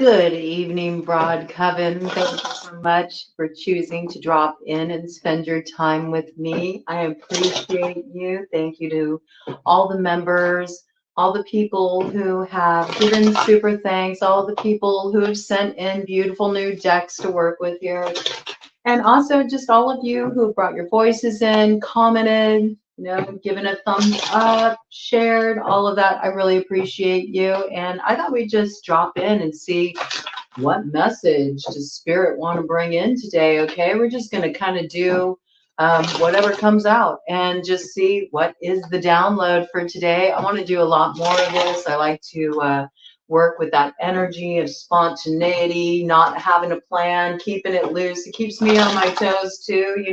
Good evening, Broad Coven. Thank you so much for choosing to drop in and spend your time with me. I appreciate you. Thank you to all the members, all the people who have given super thanks, all the people who have sent in beautiful new decks to work with here. And also just all of you who have brought your voices in, commented, given a thumbs up, shared, all of that. I really appreciate you. And I thought we'd just drop in and see what message does Spirit want to bring in today, okay? We're just going to kind of do whatever comes out and just see what is the download for today. I want to do a lot more of this. I like to work with that energy of spontaneity, not having a plan, keeping it loose. It keeps me on my toes too,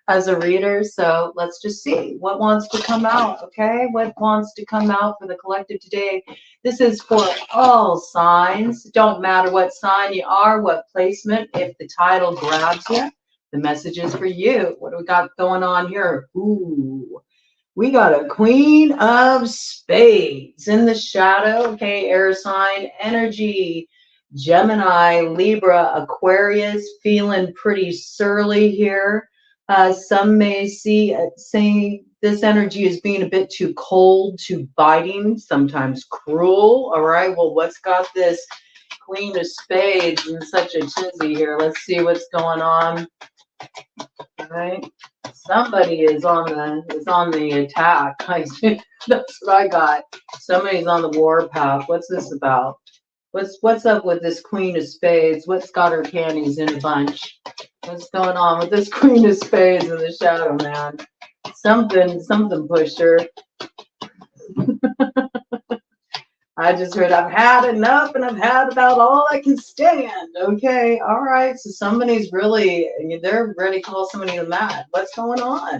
as a reader. So let's just see what wants to come out, okay? What wants to come out for the collective today? This is for all signs. Don't matter what sign you are, what placement. If the title grabs you, the message is for you. What do we got going on here? Ooh. We got a Queen of Spades in the shadow, okay, air sign, energy, Gemini, Libra, Aquarius, feeling pretty surly here. Some may say this energy is being a bit too cold, too biting, sometimes cruel. All right, well, what's got this Queen of Spades in such a tizzy here? Let's see what's going on. All right. Somebody is on the attack. That's what I got. Somebody's on the warpath. What's this about? What's up with this Queen of Spades? What's got her panties in a bunch? What's going on with this Queen of Spades in the shadow, man? Something pushed her. I just heard I've had enough and I've had about all I can stand. Okay, all right. So somebody's they're ready to call somebody mad. What's going on?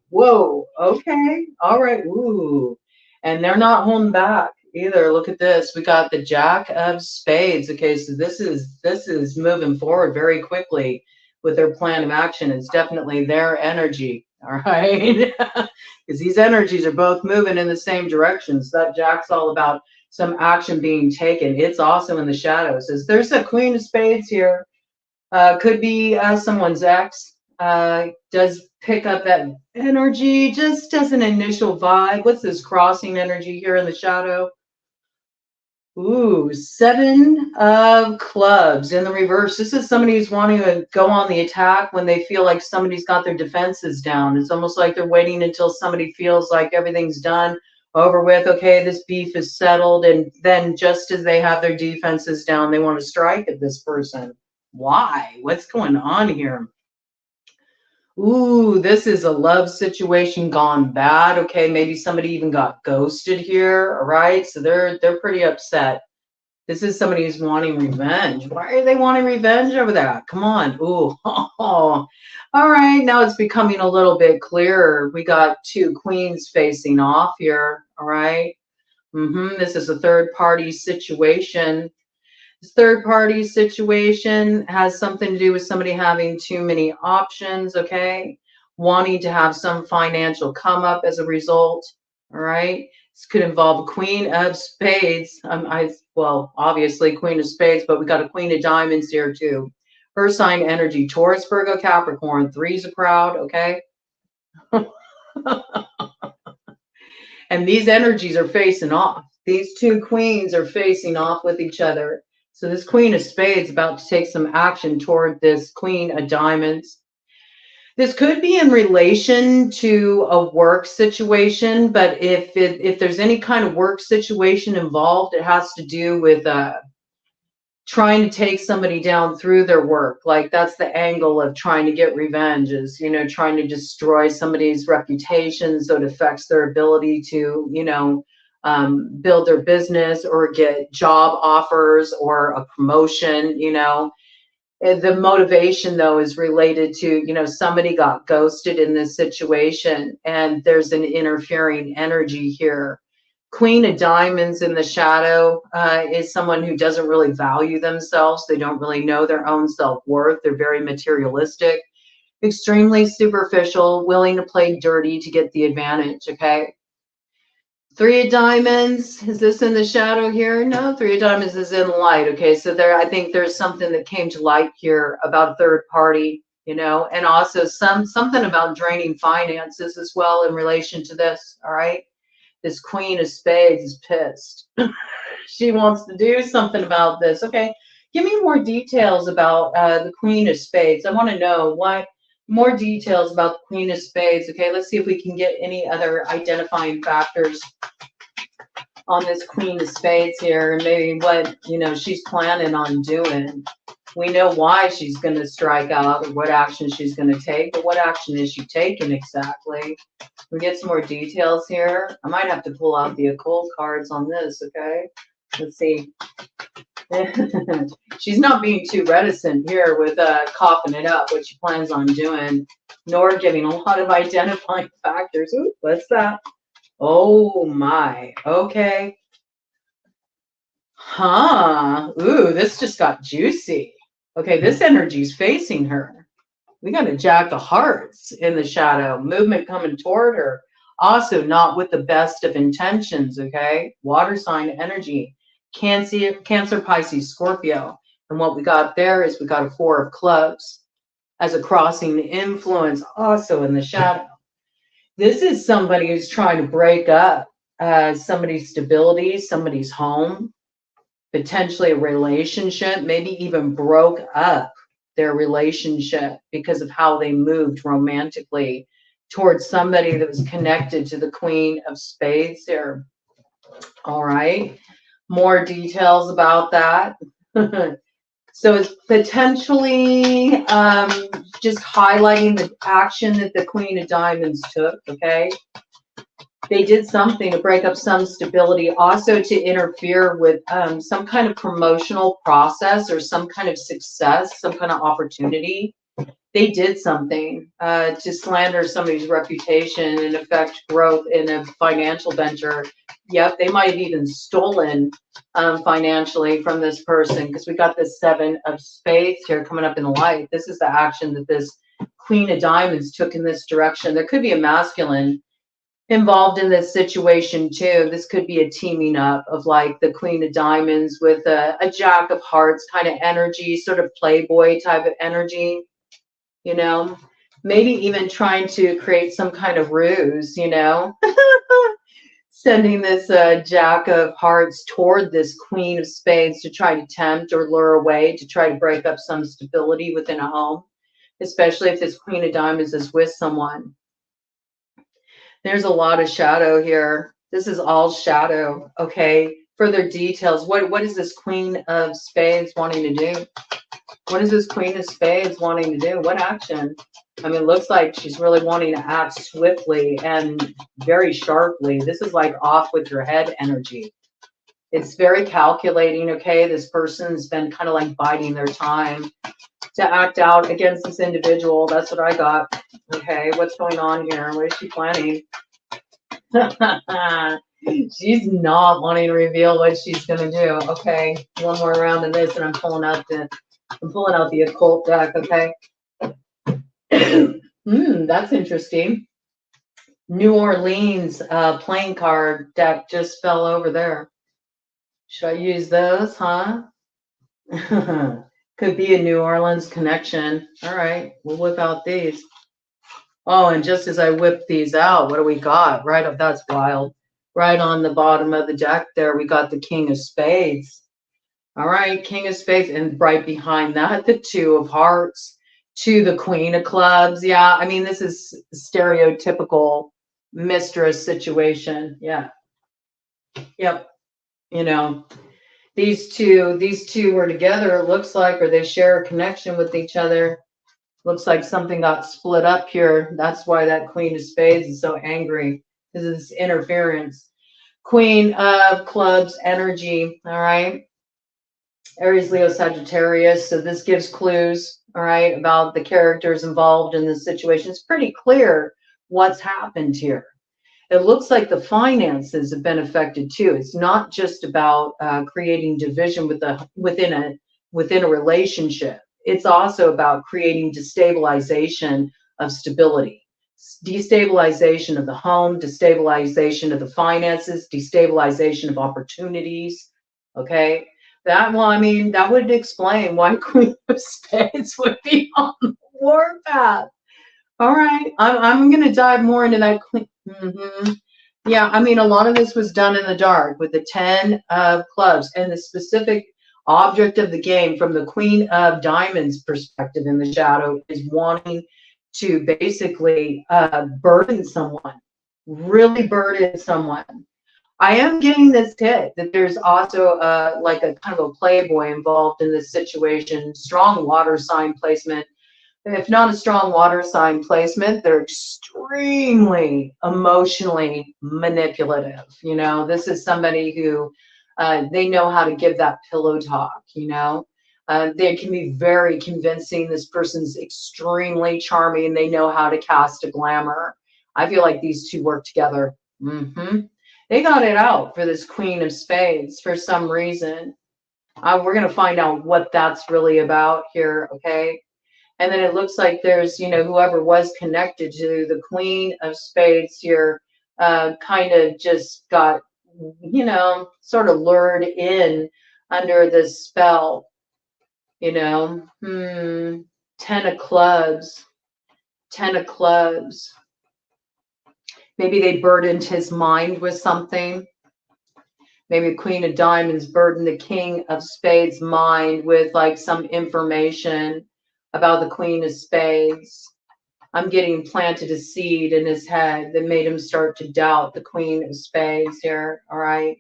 Whoa, okay, all right, ooh. And they're not holding back either. Look at this. We got the Jack of Spades. Okay, so this is moving forward very quickly with their plan of action. It's definitely their energy. All right. Because these energies are both moving in the same direction. So that Jack's all about some action being taken. It's also in the shadows. There's a Queen of Spades here. Could be someone's ex. Does pick up that energy just as an initial vibe. What's this crossing energy here in the shadow? Ooh, 7 of clubs in the reverse. This is somebody who's wanting to go on the attack when they feel like somebody's got their defenses down. It's almost like they're waiting until somebody feels like everything's done, over with. Okay, this beef is settled. And then just as they have their defenses down, they want to strike at this person. Why? What's going on here? Ooh, this is a love situation gone bad. Okay, maybe somebody even got ghosted here. All right, so they're pretty upset. This is somebody who's wanting revenge. Why are they wanting revenge over that? Come on. Ooh. All right, now it's becoming a little bit clearer. We got 2 queens facing off here. All right. This is a third-party situation. This third-party situation has something to do with somebody having too many options, okay? Wanting to have some financial come up as a result, all right? This could involve a Queen of Spades. Well, obviously Queen of Spades, but we got a Queen of Diamonds here too. Her sign energy, Taurus, Virgo, Capricorn. 3's a crowd, okay? And these energies are facing off. These 2 queens are facing off with each other. So this Queen of Spades about to take some action toward this Queen of Diamonds. This could be in relation to a work situation, but if there's any kind of work situation involved, it has to do with trying to take somebody down through their work. Like that's the angle of trying to get revenge, is, trying to destroy somebody's reputation so it affects their ability to, build their business or get job offers or a promotion. The motivation though is related to, somebody got ghosted in this situation and there's an interfering energy here. Queen of Diamonds in the shadow is someone who doesn't really value themselves. They don't really know their own self-worth. They're very materialistic, extremely superficial, willing to play dirty to get the advantage, okay? Three of Diamonds, is this in the shadow here? No, Three of Diamonds is in light. Okay, so there, I think there's something that came to light here about a third party, you know, and also something about draining finances as well in relation to this. All right, this Queen of Spades is pissed. She wants to do something about this. Okay, give me more details about the Queen of Spades. I want to know what more details about the Queen of Spades. Okay, let's see if we can get any other identifying factors on this Queen of Spades here, and maybe what, you know, she's planning on doing. We know why she's going to strike out, or what action she's going to take, but what action is she taking exactly? We get some more details here. I might have to pull out the occult cards on this. Okay, let's see. She's not being too reticent here with coughing it up, what she plans on doing, nor giving a lot of identifying factors. Ooh, what's that? Oh my, okay. Huh. Ooh, this just got juicy. Okay, this energy's facing her. We got a Jack of Hearts in the shadow, movement coming toward her. Also not with the best of intentions, okay? Water sign energy. Cancer, Pisces, Scorpio. And what we got there is we got a Four of Clubs as a crossing influence also in the shadow. This is somebody who's trying to break up somebody's stability, somebody's home, potentially a relationship, maybe even broke up their relationship because of how they moved romantically towards somebody that was connected to the Queen of Spades here. All right. More details about that. So it's potentially just highlighting the action that the Queen of Diamonds took, okay? They did something to break up some stability, also to interfere with some kind of promotional process or some kind of success, some kind of opportunity. They did something to slander somebody's reputation and affect growth in a financial venture. Yep, they might have even stolen financially from this person, because we got this Seven of Spades here coming up in the light. This is the action that this Queen of Diamonds took in this direction. There could be a masculine involved in this situation too. This could be a teaming up of like the Queen of Diamonds with a Jack of Hearts kind of energy, sort of playboy type of energy, you know, maybe even trying to create some kind of ruse, you know, sending this Jack of Hearts toward this Queen of Spades to try to tempt or lure away, to try to break up some stability within a home, especially if this Queen of Diamonds is with someone. There's a lot of shadow here. This is all shadow, okay? Further details. What is this Queen of Spades wanting to do? What is this Queen of Spades wanting to do? What action? I mean, it looks like she's really wanting to act swiftly and very sharply. This is like off with your head energy. It's very calculating, okay? This person's been kind of like biding their time to act out against this individual. That's what I got. Okay, what's going on here? What is she planning? She's not wanting to reveal what she's gonna do. Okay, one more round of this, and I'm pulling out the occult deck. Okay. That's interesting. New Orleans playing card deck just fell over there. Should I use those, huh? Could be a New Orleans connection. All right, we'll whip out these. Oh, and just as I whip these out, what do we got? Right up, that's wild. Right on the bottom of the deck there, we got the King of Spades. All right, King of Spades, and right behind that, the Two of Hearts to the Queen of Clubs. Yeah, I mean, this is stereotypical mistress situation. Yeah. Yep. You know, these two were together, it looks like, or they share a connection with each other. Looks like something got split up here. That's why that Queen of Spades is so angry, because of this interference. Queen of Clubs energy. All right. Aries, Leo, Sagittarius. So this gives clues, all right, about the characters involved in this situation. It's pretty clear what's happened here. It looks like the finances have been affected too. It's not just about creating division within a relationship. It's also about creating destabilization of stability. destabilization of the home, destabilization of the finances, destabilization of opportunities. Okay. That, well, I mean, that would explain why Queen of Spades would be on the warpath. All right. I'm going to dive more into that. Yeah, I mean, a lot of this was done in the dark with the 10 of clubs, and the specific object of the game from the Queen of Diamonds perspective in the shadow is wanting to basically burden someone, really burden someone. I am getting this hit that there's also like a kind of a playboy involved in this situation, strong water sign placement. If not a strong water sign placement, they're extremely emotionally manipulative. You know, this is somebody who they know how to give that pillow talk, you know. They can be very convincing. This person's extremely charming and they know how to cast a glamour. I feel like these two work together. They got it out for this Queen of Spades for some reason. We're going to find out what that's really about here, okay? And then it looks like there's, you know, whoever was connected to the Queen of Spades here kind of just got, you know, sort of lured in under this spell, you know. 10 of clubs, 10 of clubs. Maybe they burdened his mind with something. Maybe the Queen of Diamonds burdened the King of Spades' mind with like some information about the Queen of Spades. I'm getting planted a seed in his head that made him start to doubt the Queen of Spades here, all right?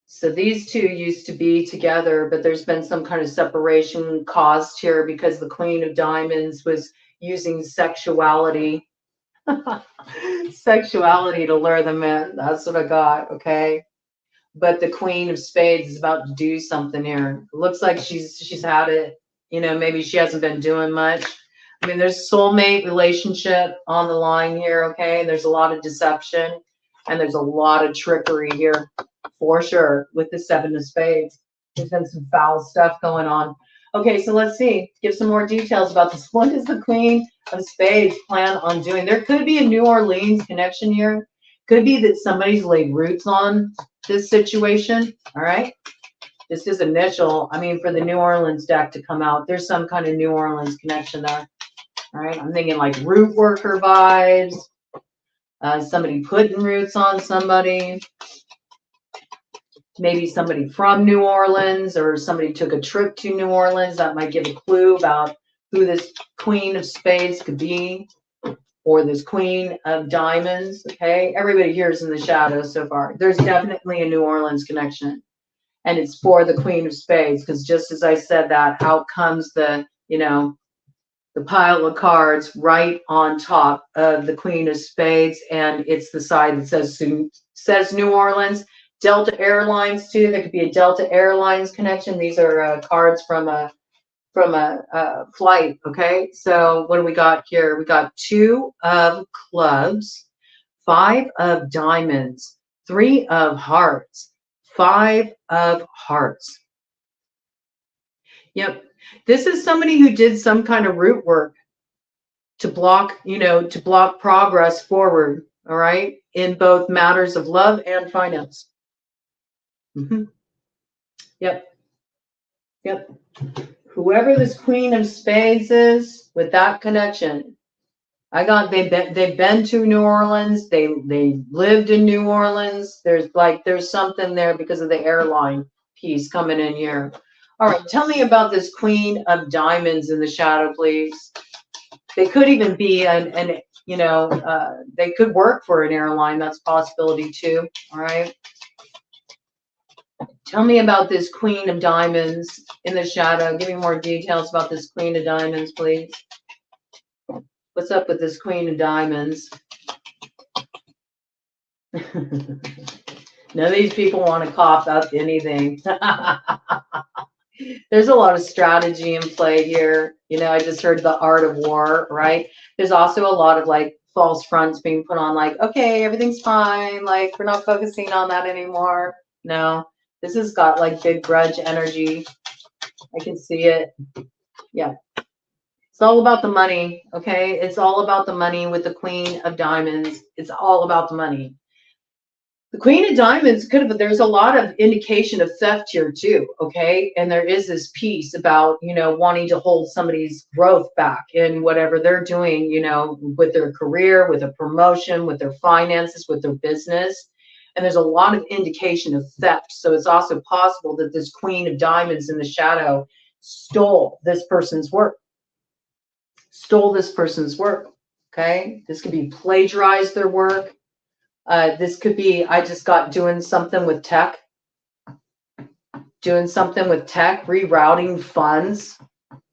So these two used to be together, but there's been some kind of separation caused here because the Queen of Diamonds was using sexuality sexuality to lure them in. That's what I got, okay? But the Queen of Spades is about to do something here. It looks like she's had it. You know, maybe she hasn't been doing much. I mean, there's soulmate relationship on the line here, okay? There's a lot of deception and there's a lot of trickery here for sure with the 7 of Spades. There's been some foul stuff going on. Okay, so let's see. Give some more details about this. What does the Queen of Spades plan on doing? There could be a New Orleans connection here. Could be that somebody's laid roots on this situation, all right? This is initial. I mean, for the New Orleans deck to come out, there's some kind of New Orleans connection there, all right? I'm thinking like root worker vibes, somebody putting roots on somebody. Maybe somebody from New Orleans or somebody took a trip to New Orleans. That might give a clue about who this Queen of Spades could be or this Queen of Diamonds, okay? Everybody here is in the shadows so far. There's definitely a New Orleans connection, and it's for the Queen of Spades because just as I said that, out comes the, you know, the pile of cards right on top of the Queen of Spades, and it's the side that says New Orleans. Delta Airlines too. There could be a Delta Airlines connection. These are cards from a flight. Okay, so what do we got here? We got 2 of clubs, 5 of diamonds, 3 of hearts, 5 of hearts. Yep, this is somebody who did some kind of root work to block, you know, to block progress forward. All right, in both matters of love and finance. Yep. Whoever this Queen of Spades is with that connection, I got they've been to New Orleans. They lived in New Orleans. There's something there because of the airline piece coming in here. All right, tell me about this Queen of Diamonds in the shadow, please. They could even be an you know, they could work for an airline. That's a possibility too. All right. Tell me about this Queen of Diamonds in the shadow. Give me more details about this Queen of Diamonds, please. What's up with this Queen of Diamonds? None of these people want to cough up anything. There's a lot of strategy in play here. You know, I just heard the art of war, right? There's also a lot of like false fronts being put on, like, okay, everything's fine. Like, we're not focusing on that anymore. No. This has got like big grudge energy. I can see it. Yeah. It's all about the money, okay? It's all about the money with the Queen of Diamonds. It's all about the money. The Queen of Diamonds could have, there's a lot of indication of theft here too, okay? And there is this piece about, you know, wanting to hold somebody's growth back in whatever they're doing, you know, with their career, with a promotion, with their finances, with their business. And there's a lot of indication of theft. So it's also possible that this Queen of Diamonds in the shadow stole this person's work. Stole this person's work, okay? This could be plagiarized their work. This could be, I just got doing something with tech, rerouting funds,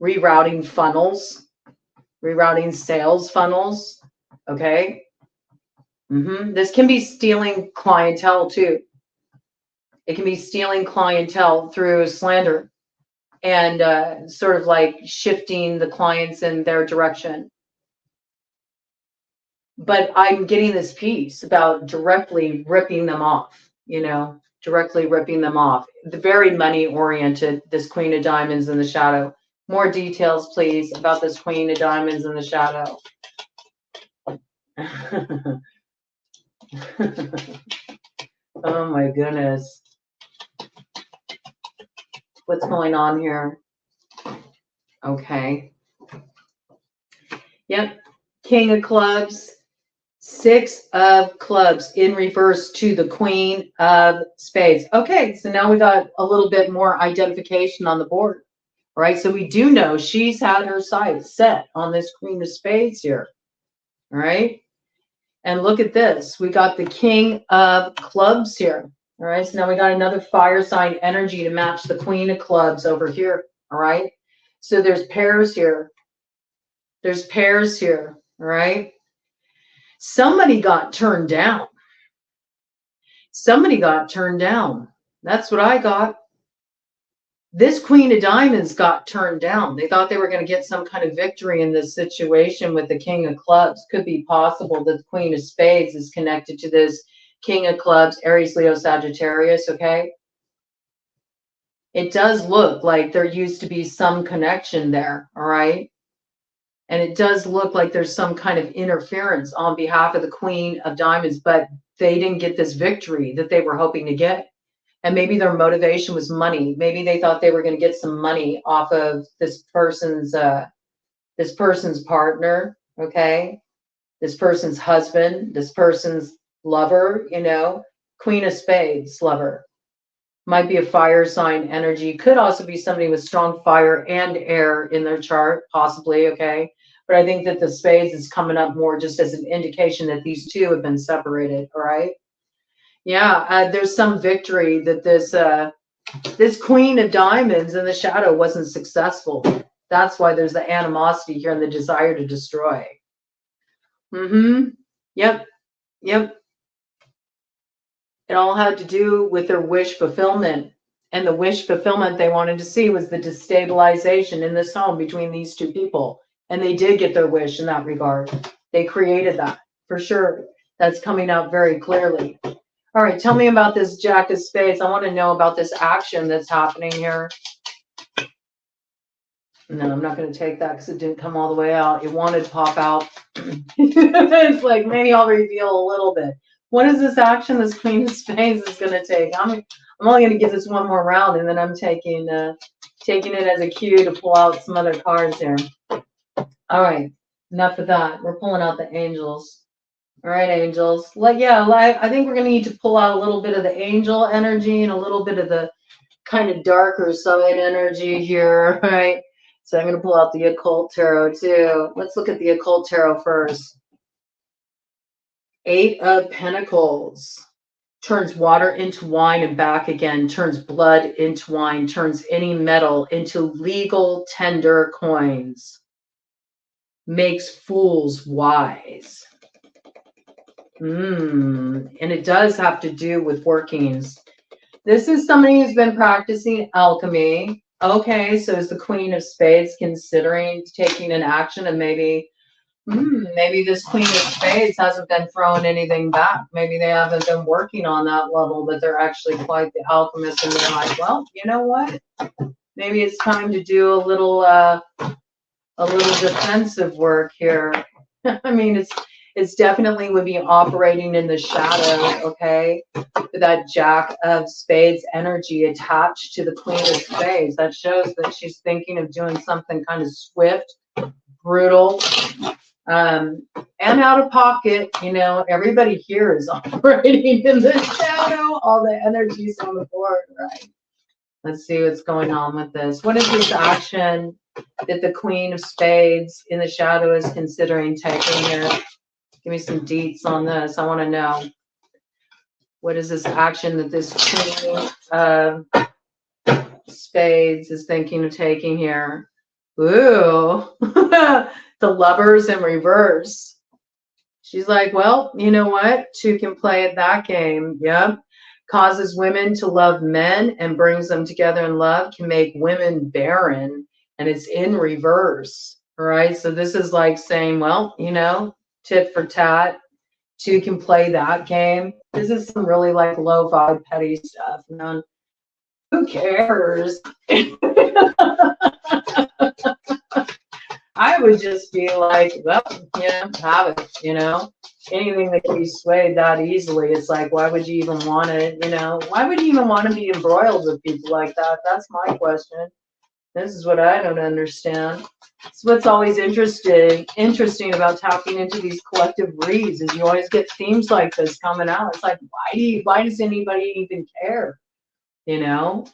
rerouting funnels, rerouting sales funnels, okay? This can be stealing clientele too. It can be stealing clientele through slander and sort of like shifting the clients in their direction. But I'm getting this piece about directly ripping them off, you know, directly ripping them off. The very money oriented, this Queen of Diamonds in the shadow. More details, please, about this Queen of Diamonds in the shadow. Oh my goodness. What's going on here? Okay. Yep. King of Clubs. 6 of Clubs in reverse to the Queen of Spades. Okay, so now we got a little bit more identification on the board. All right, so we do know she's had her sights set on this Queen of Spades here. All right, and look at this. We got the King of Clubs here. All right, so now we got another fire sign energy to match the Queen of Clubs over here. All right, so there's pairs here. There's pairs here. All right. Somebody got turned down. Somebody got turned down. That's what I got. This Queen of Diamonds got turned down. They thought they were going to get some kind of victory in this situation with the King of Clubs. Could be possible that the Queen of Spades is connected to this King of Clubs, Aries, Leo, Sagittarius, okay? It does look like there used to be some connection there, all right? And it does look like there's some kind of interference on behalf of the Queen of Diamonds, but they didn't get this victory that they were hoping to get. And maybe their motivation was money. Maybe they thought they were going to get some money off of this person's partner, okay? This person's husband, this person's lover, you know, Queen of Spades lover. Might be a fire sign energy. Could also be somebody with strong fire and air in their chart, possibly, okay? But I think that the Spades is coming up more just as an indication that these two have been separated, all right? Yeah, there's some victory that this Queen of Diamonds in the shadow wasn't successful. That's why there's the animosity here and the desire to destroy. Yep. It all had to do with their wish fulfillment. And the wish fulfillment they wanted to see was the destabilization in this home between these two people. And they did get their wish in that regard. They created that, for sure. That's coming out very clearly. All right, tell me about this Jack of Spades. I want to know about this action that's happening here. No, I'm not going to take that because it didn't come all the way out. It wanted to pop out. It's like, maybe I'll reveal a little bit. What is this action this Queen of Spades is going to take? I'm only going to give this one more round, and then I'm taking it as a cue to pull out some other cards here. All right, enough of that. We're pulling out the angels. All right, angels. I think we're going to need to pull out a little bit of the angel energy and a little bit of the kind of darker side energy here, right? So I'm going to pull out the occult tarot too. Let's look at the occult tarot first. 8 of Pentacles. Turns water into wine and back again. Turns blood into wine. Turns any metal into legal tender coins. Makes fools wise. And it does have to do with workings. This is somebody who's been practicing alchemy. Okay, so is the Queen of Spades considering taking an action, and maybe this Queen of Spades hasn't been throwing anything back. Maybe they haven't been working on that level, but they're actually quite the alchemist, and they're like, well, you know what? Maybe it's time to do a little a little defensive work here. I mean, it's definitely would be operating in the shadow, okay? With that Jack of Spades energy attached to the Queen of Spades. That shows that she's thinking of doing something kind of swift, brutal, and out of pocket. You know, everybody here is operating in the shadow. All the energy's on the board, right? Let's see what's going on with this. What is this action that the Queen of Spades in the shadow is considering taking here? Give me some deets on this. I want to know. What is this action that this Queen of Spades is thinking of taking here? Ooh, the Lovers in reverse. She's like, well, you know what? Two can play at that game. Yep. Causes women to love men and brings them together in love, can make women barren, and it's in reverse. All right. So this is like saying, well, you know, tit for tat. Two can play that game. This is some really like low vibe petty stuff, man. Who cares? I would just be like, well, you know, have it, you know. Anything that can be swayed that easily, it's like, why would you even want to, you know, why would you even want to be embroiled with people like that? That's my question. This is what I don't understand. It's what's always interesting about tapping into these collective reads is you always get themes like this coming out. It's like, why does anybody even care? You know?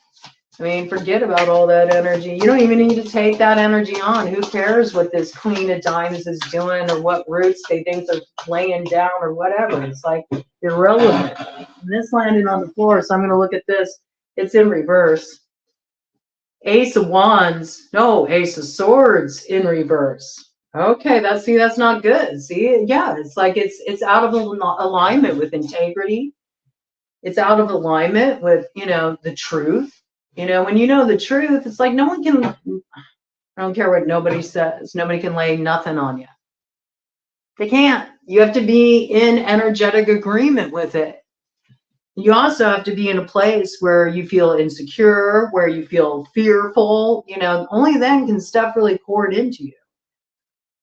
I mean, forget about all that energy. You don't even need to take that energy on. Who cares what this Queen of Diamonds is doing or what roots they think they're laying down or whatever. It's like irrelevant. And this landed on the floor, so I'm going to look at this. It's in reverse. Ace of Wands. No, Ace of Swords in reverse. Okay, that's not good. See, yeah, it's like it's out of alignment with integrity. It's out of alignment with, you know, the truth. You know, when you know the truth, it's like no one can, I don't care what nobody says. Nobody can lay nothing on you. They can't. You have to be in energetic agreement with it. You also have to be in a place where you feel insecure, where you feel fearful. You know, only then can stuff really pour it into you.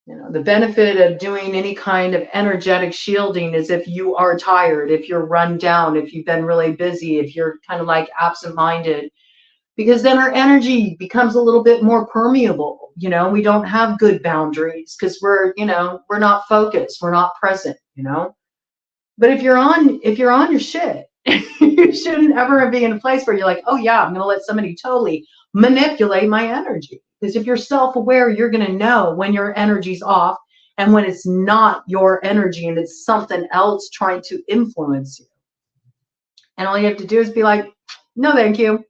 You know, the benefit of doing any kind of energetic shielding is if you are tired, if you're run down, if you've been really busy, if you're kind of like absent-minded, because then our energy becomes a little bit more permeable. You know, we don't have good boundaries because we're, you know, we're not focused, we're not present, you know. But if you're on your shit, you shouldn't ever be in a place where you're like, oh yeah, I'm going to let somebody totally manipulate my energy. Because if you're self-aware, you're going to know when your energy's off and when it's not your energy and it's something else trying to influence you. And all you have to do is be like, no, thank you.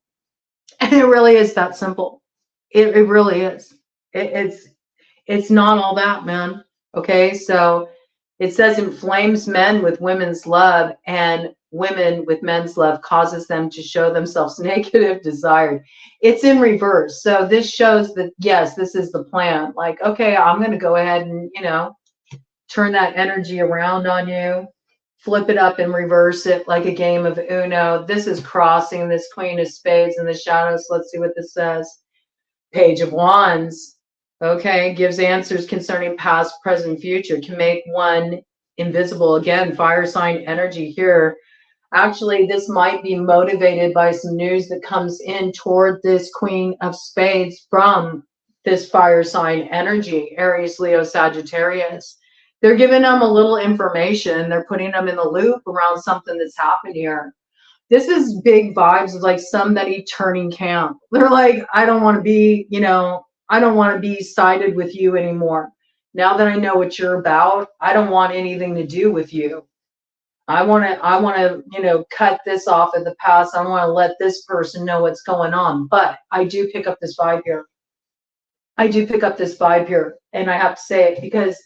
And it really is that simple. It really is. It's not all that, man. Okay, so it says inflames men with women's love, and women with men's love causes them to show themselves naked if desired. It's in reverse. So this shows that, yes, this is the plan. Like, okay, I'm going to go ahead and, you know, turn that energy around on you, flip it up and reverse it like a game of Uno. This is crossing this Queen of Spades in the shadows. Let's see what this says. Page of Wands. Okay, gives answers concerning past, present, future. Can make one invisible. Again, fire sign energy here. Actually, this might be motivated by some news that comes in toward this Queen of Spades from this fire sign energy, Aries, Leo, Sagittarius. They're giving them a little information. They're putting them in the loop around something that's happened here. This is big vibes of like somebody turning camp. They're like, I don't want to be, you know, I don't want to be sided with you anymore. Now that I know what you're about, I don't want anything to do with you. I want to, you know, cut this off at the past. I want to let this person know what's going on. But I do pick up this vibe here. I do pick up this vibe here. And I have to say it because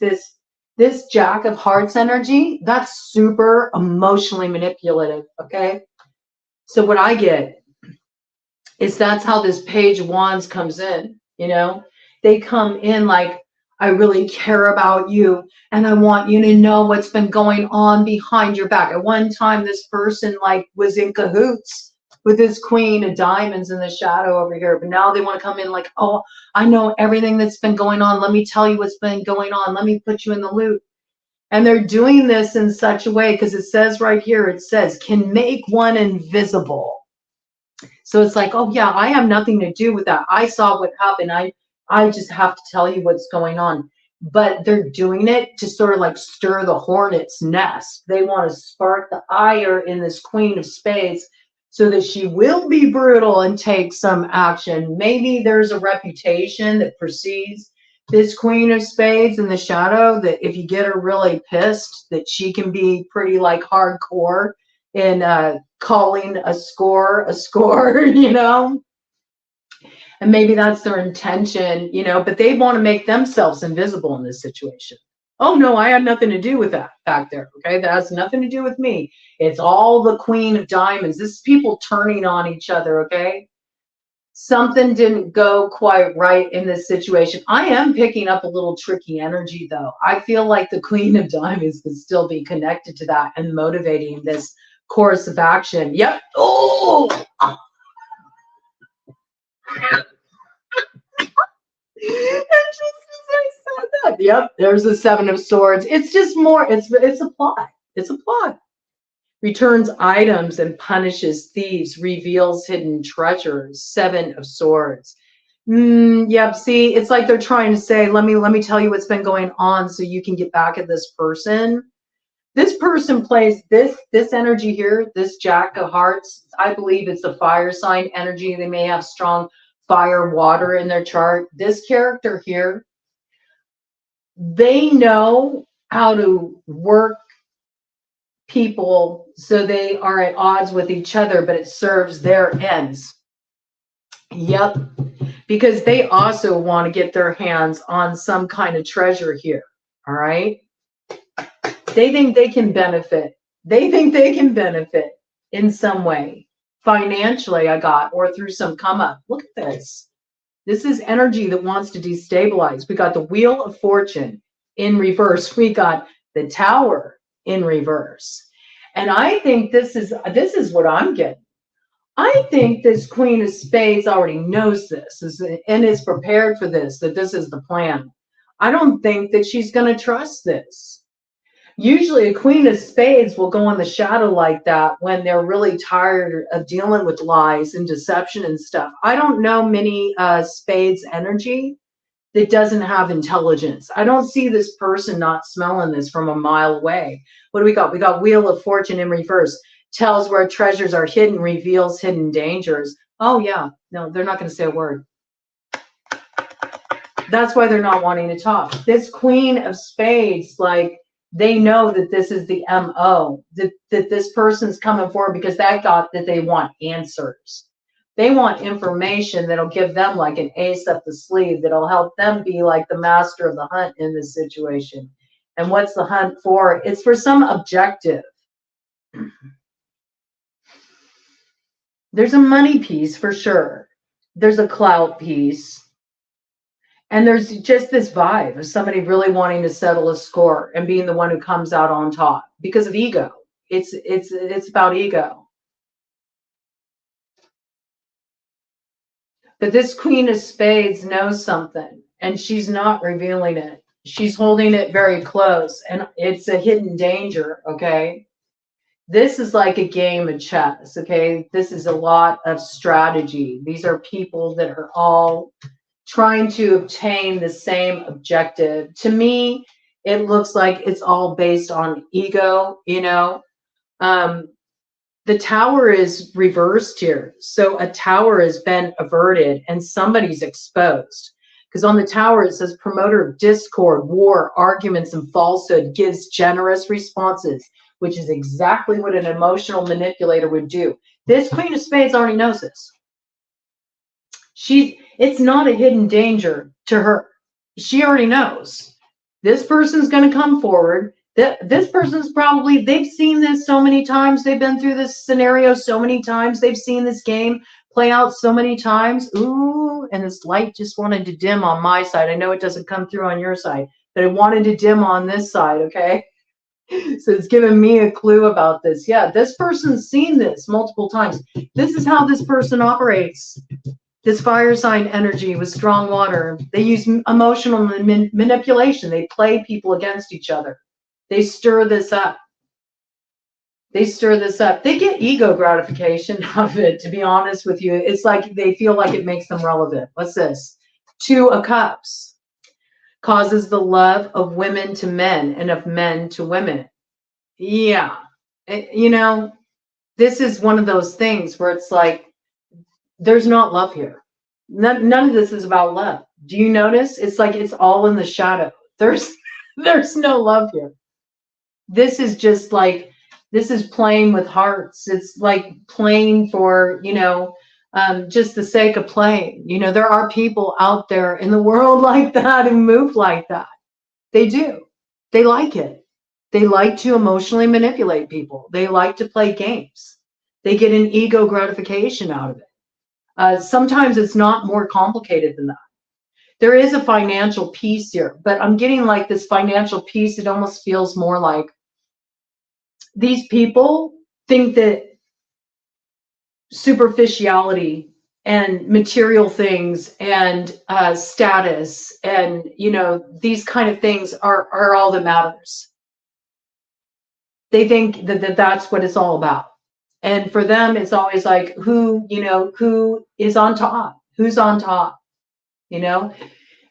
this Jack of Hearts energy, that's super emotionally manipulative, okay? So what I get is that's how this Page of Wands comes in, you know? They come in like, I really care about you and I want you to know what's been going on behind your back. At one time, this person like was in cahoots with this Queen of Diamonds in the shadow over here. But now they want to come in like, oh, I know everything that's been going on. Let me tell you what's been going on. Let me put you in the loop. And they're doing this in such a way, because it says right here, it says, can make one invisible. So it's like, oh yeah, I have nothing to do with that. I saw what happened. I just have to tell you what's going on. But they're doing it to sort of like stir the hornet's nest. They want to spark the ire in this Queen of Spades so that she will be brutal and take some action. Maybe there's a reputation that precedes this Queen of Spades in the shadow, that if you get her really pissed, that she can be pretty like hardcore in calling a score, you know? And maybe that's their intention, you know, but they want to make themselves invisible in this situation. Oh no, I had nothing to do with that back there. Okay, that has nothing to do with me. It's all the Queen of Diamonds. This is people turning on each other. Okay, something didn't go quite right in this situation. I am picking up a little tricky energy though. I feel like the Queen of Diamonds could still be connected to that and motivating this course of action. Yep. Oh. And just as I said that, yep, there's the Seven of Swords. It's just more, it's a plot. It's a plot. Returns items and punishes thieves, reveals hidden treasures. Seven of Swords. Yep, see, it's like they're trying to say, let me tell you what's been going on so you can get back at this person. This person plays this energy here, this Jack of Hearts. I believe it's a fire sign energy. They may have strong fire, water in their chart. This character here, they know how to work people so they are at odds with each other, but it serves their ends. Yep, because they also want to get their hands on some kind of treasure here. All right. They think they can benefit. They think they can benefit in some way. Financially, I got, or through some come up. Look at this. This is energy that wants to destabilize. We got the Wheel of Fortune in reverse. We got the Tower in reverse. And I think this is what I'm getting. I think this Queen of Spades already knows this and is prepared for this, that this is the plan. I don't think that she's going to trust this. Usually a Queen of Spades will go in the shadow like that when they're really tired of dealing with lies and deception and stuff. I don't know many Spades energy that doesn't have intelligence. I don't see this person not smelling this from a mile away. What do we got? We got Wheel of Fortune in reverse. Tells where treasures are hidden, reveals hidden dangers. Oh yeah, no, they're not going to say a word. That's why they're not wanting to talk. This Queen of Spades, like, they know that this is the MO, that this person's coming forward because they got that they want answers. They want information that'll give them like an ace up the sleeve, that'll help them be like the master of the hunt in this situation. And what's the hunt for? It's for some objective. There's a money piece for sure. There's a clout piece. And there's just this vibe of somebody really wanting to settle a score and being the one who comes out on top because of ego. It's about ego. But this Queen of Spades knows something, and she's not revealing it. She's holding it very close, and it's a hidden danger, okay? This is like a game of chess, okay? This is a lot of strategy. These are people that are all trying to obtain the same objective. To me, it looks like it's all based on ego, you know. The Tower is reversed here. So a tower has been averted and somebody's exposed. Because on the Tower, it says promoter of discord, war, arguments, and falsehood, gives generous responses, which is exactly what an emotional manipulator would do. This Queen of Spades already knows this. It's not a hidden danger to her. She already knows. This person's going to come forward. This person's probably, they've seen this so many times. They've been through this scenario so many times. They've seen this game play out so many times. Ooh, and this light just wanted to dim on my side. I know it doesn't come through on your side, but it wanted to dim on this side, okay? So it's given me a clue about this. Yeah, this person's seen this multiple times. This is how this person operates. This fire sign energy with strong water. They use emotional manipulation. They play people against each other. They stir this up. They stir this up. They get ego gratification out of it, to be honest with you. It's like they feel like it makes them relevant. What's this? 2 of Cups. Causes the love of women to men and of men to women. Yeah. You know, this is one of those things where it's like, there's not love here. None of this is about love. Do you notice? It's like it's all in the shadow. There's no love here. This is just like, this is playing with hearts. It's like playing for, you know, just the sake of playing. You know, there are people out there in the world like that who move like that. They do. They like it. They like to emotionally manipulate people. They like to play games. They get an ego gratification out of it. Sometimes it's not more complicated than that. There is a financial piece here, but I'm getting like this financial piece. It almost feels more like these people think that superficiality and material things and status and, you know, these kind of things are all that matters. They think that that's what it's all about. And for them, it's always like, who, you know, who is on top? Who's on top? You know?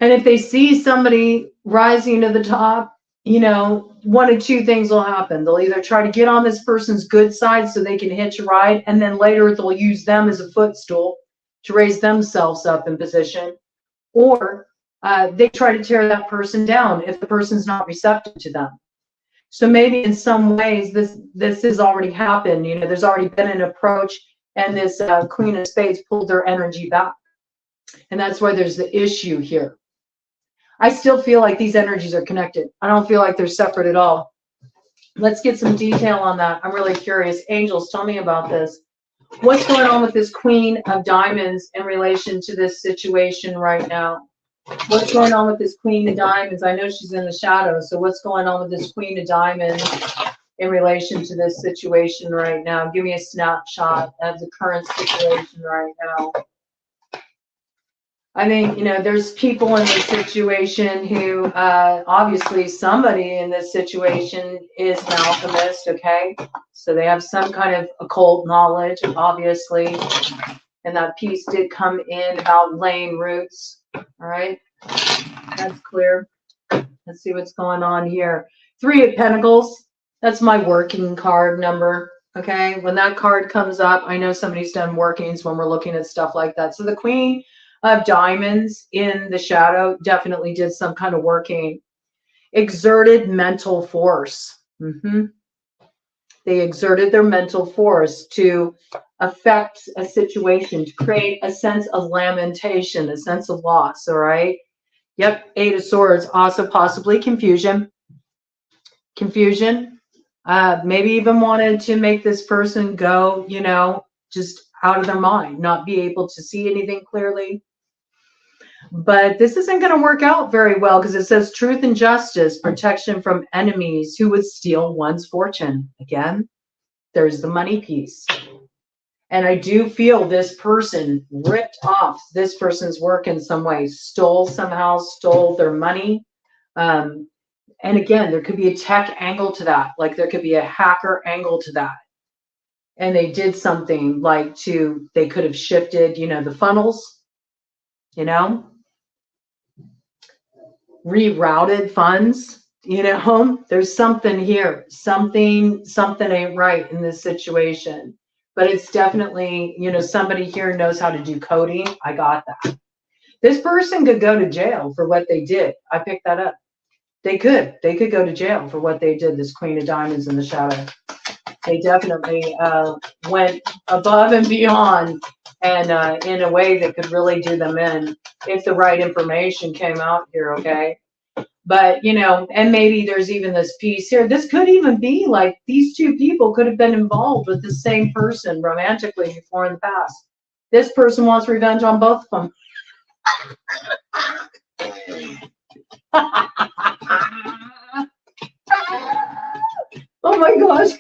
And if they see somebody rising to the top, you know, 1 of 2 things will happen. They'll either try to get on this person's good side so they can hitch a ride, and then later they'll use them as a footstool to raise themselves up in position, or they try to tear that person down if the person's not receptive to them. So maybe in some ways this has already happened. You know, there's already been an approach, and this Queen of Spades pulled their energy back, and that's why there's the issue here. I still feel like these energies are connected. I don't feel like they're separate at all. Let's get some detail on that. I'm really curious. Angels, tell me about this. What's going on with this Queen of Diamonds in relation to this situation right now? What's going on with this Queen of Diamonds? I know she's in the shadows. So what's going on with this Queen of Diamonds in relation to this situation right now? Give me a snapshot of the current situation right now. I think, you know, there's people in this situation who, obviously somebody in this situation is an alchemist, okay? So they have some kind of occult knowledge, obviously. And that piece did come in about laying roots, all right? That's clear. Let's see what's going on here. 3 of Pentacles, that's my working card number, okay? When that card comes up, I know somebody's done workings when we're looking at stuff like that. So the Queen of Diamonds in the shadow definitely did some kind of working. Exerted mental force. They exerted their mental force to affect a situation, to create a sense of lamentation, a sense of loss, all right? Yep, 8 of Swords, also possibly confusion. Confusion. Maybe even wanted to make this person go, you know, just out of their mind, not be able to see anything clearly. But this isn't going to work out very well because it says truth and justice, protection from enemies who would steal one's fortune. Again, there's the money piece. And I do feel this person ripped off this person's work in some way, stole their money. And again, there could be a tech angle to that. Like there could be a hacker angle to that. And they did something like they could have shifted, you know, the funnels, you know, rerouted funds, you know, there's something here, something ain't right in this situation, but it's definitely, you know, somebody here knows how to do coding. I got that. This person could go to jail for what they did. I picked that up. They could go to jail for what they did. This Queen of Diamonds in the shadow. They definitely went above and beyond and in a way that could really do them in if the right information came out here, okay? But, you know, and maybe there's even this piece here. This could even be like these 2 people could have been involved with the same person romantically before in the past. This person wants revenge on both of them. my gosh.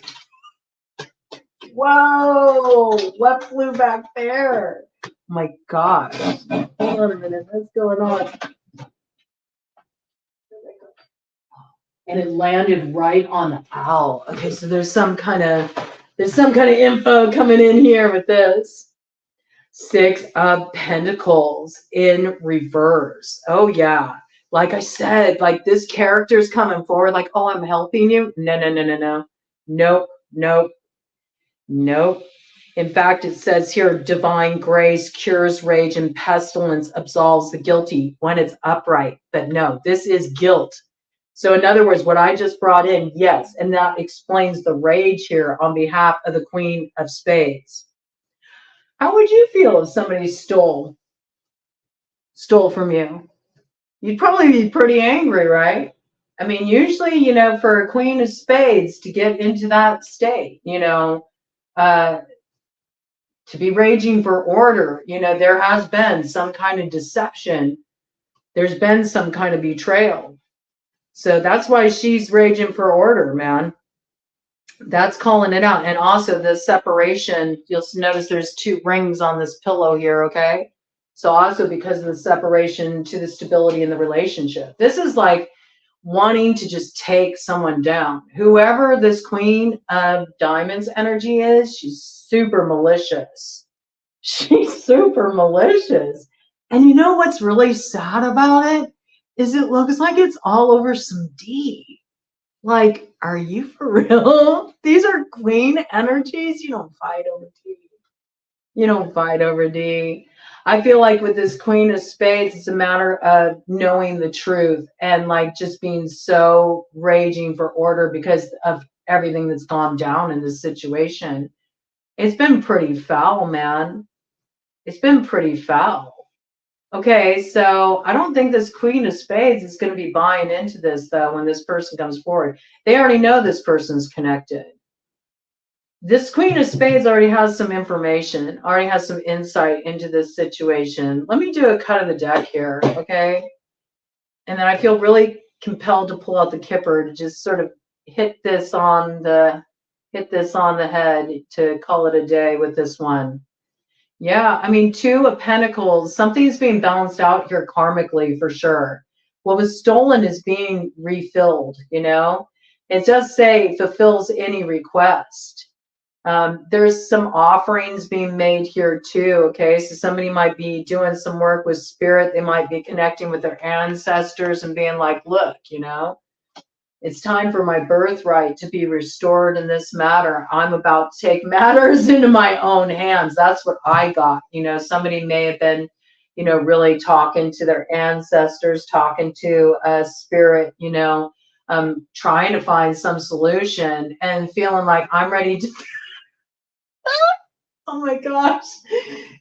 Whoa, what flew back there? Oh my gosh. Hold on a minute, what's going on? And it landed right on the owl. Okay, so there's some kind of info coming in here with this. 6 of Pentacles in reverse. Oh yeah. Like I said, like this character's coming forward like, oh, I'm helping you. No, no, no, no, no. Nope, nope, nope. In fact, it says here, divine grace cures rage and pestilence, absolves the guilty when it's upright. But no, this is guilt. So in other words, what I just brought in, yes, and that explains the rage here on behalf of the Queen of Spades. How would you feel if somebody stole from you? You'd probably be pretty angry, right? I mean, usually, you know, for a Queen of Spades to get into that state, you know, to be raging for order, you know, there has been some kind of deception. There's been some kind of betrayal. So that's why she's raging for order, man. That's calling it out. And also the separation, you'll notice there's 2 rings on this pillow here, okay? So also because of the separation to the stability in the relationship. This is like wanting to just take someone down. Whoever this Queen of Diamonds energy is, she's super malicious. She's super malicious. And you know what's really sad about it? Is it looks like it's all over some D. Like, are you for real? These are Queen energies. You don't fight over D. You don't fight over D. I feel like with this Queen of Spades, it's a matter of knowing the truth and like just being so raging for order because of everything that's gone down in this situation. It's been pretty foul, man. It's been pretty foul. Okay, so I don't think this Queen of Spades is going to be buying into this, though, when this person comes forward. They already know this person's connected. This Queen of Spades already has some information, already has some insight into this situation. Let me do a cut of the deck here, okay? And then I feel really compelled to pull out the Kipper to just sort of hit this on the head to call it a day with this one. Yeah, I mean, 2 of Pentacles, something's being balanced out here karmically for sure. What was stolen is being refilled, you know? It does say fulfills any request. There's some offerings being made here too, okay? So somebody might be doing some work with spirit. They might be connecting with their ancestors and being like, look, you know, it's time for my birthright to be restored in this matter. I'm about to take matters into my own hands. That's what I got. You know, somebody may have been, you know, really talking to their ancestors, talking to a spirit, you know, trying to find some solution and feeling like I'm ready to. Oh my gosh.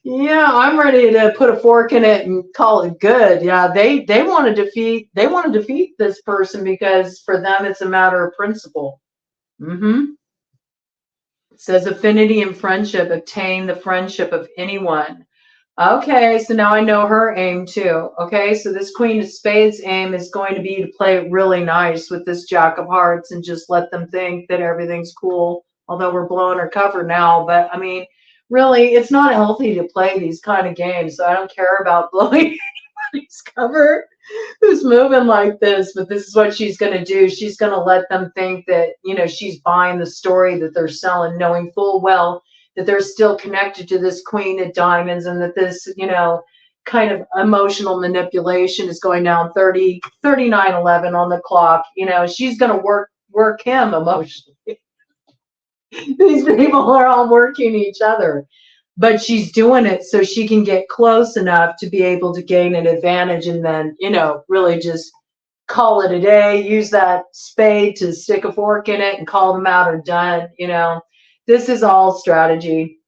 Yeah, I'm ready to put a fork in it and call it good. Yeah, they want to defeat this person because for them it's a matter of principle. It says affinity and friendship, obtain the friendship of anyone. Okay, so now I know her aim too. Okay, so this Queen of Spades aim is going to be to play it really nice with this Jack of Hearts and just let them think that everything's cool, although we're blowing her cover now. But I mean, really, it's not healthy to play these kind of games, so I don't care about blowing anybody's cover who's moving like this, but this is what she's going to do. She's going to let them think that, you know, she's buying the story that they're selling, knowing full well that they're still connected to this Queen of Diamonds and that this, you know, kind of emotional manipulation is going down 39:11 on the clock. You know, she's going to work him emotionally. These people are all working each other, but she's doing it so she can get close enough to be able to gain an advantage and then, you know, really just call it a day, use that spade to stick a fork in it and call them out or done. You know, this is all strategy.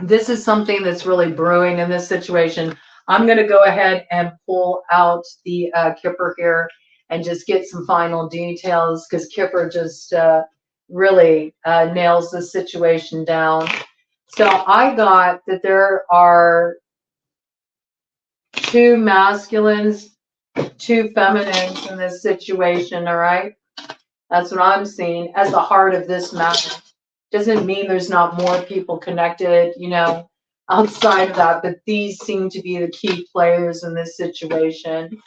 This is something that's really brewing in this situation. I'm going to go ahead and pull out the Kipper here and just get some final details because Kipper just really nails the situation down. So I got that there are 2 masculines, 2 feminines in this situation, all right? That's what I'm seeing as the heart of this matter. Doesn't mean there's not more people connected, you know, outside of that, but these seem to be the key players in this situation.